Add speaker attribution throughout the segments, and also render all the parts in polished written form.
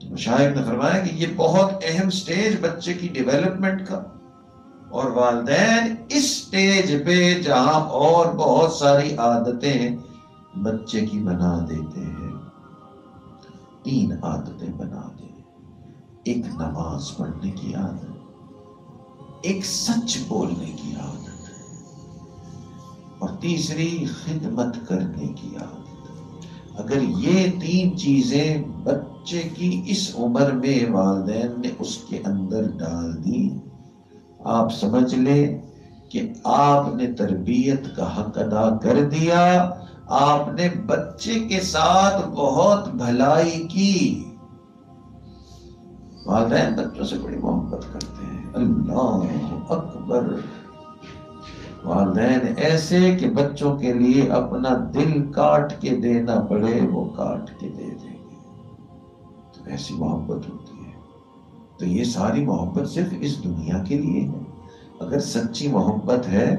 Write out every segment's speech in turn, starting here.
Speaker 1: مشائخ نے فرمایا کہ یہ بہت اہم سٹیج بچے کی ڈیولپمنٹ کا، اور والدین اس سٹیج پہ جہاں اور بہت ساری عادتیں بچے کی بنا دیتے ہیں، 3 عادتیں بنا دیں: ایک نماز پڑھنے کی عادت، ایک سچ بولنے کی عادت، اور تیسری خدمت کرنے کی عادت۔ اگر یہ 3 چیزیں بچے کی اس عمر میں والدین نے اس کے اندر ڈال دی، آپ سمجھ لیں کہ آپ نے تربیت کا حق ادا کر دیا، آپ نے بچے کے ساتھ بہت بھلائی کی۔ والدین بچوں سے بڑی محبت کرتے ہیں، اللہ اکبر۔ والدین ایسے کہ بچوں کے لیے اپنا دل کاٹ کے دینا پڑے وہ کاٹ کے دے دیں گے، تو ایسی محبت ہوتی ہے۔ تو یہ ساری محبت صرف اس دنیا کے لیے ہے۔ اگر سچی محبت ہے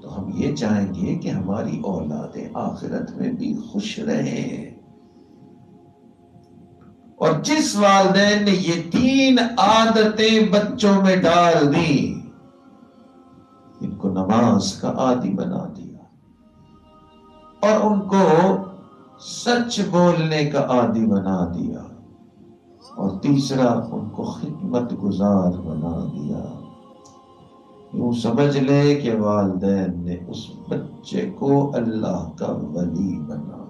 Speaker 1: تو ہم یہ چاہیں گے کہ ہماری اولادیں آخرت میں بھی خوش رہیں۔ اور جس والدین نے یہ 3 عادتیں بچوں میں ڈال دی، ان کو نماز کا عادی بنا دیا، اور ان کو سچ بولنے کا عادی بنا دیا، اور تیسرا ان کو خدمت گزار بنا دیا، یوں سمجھ لے کہ والدین نے اس بچے کو اللہ کا ولی بنا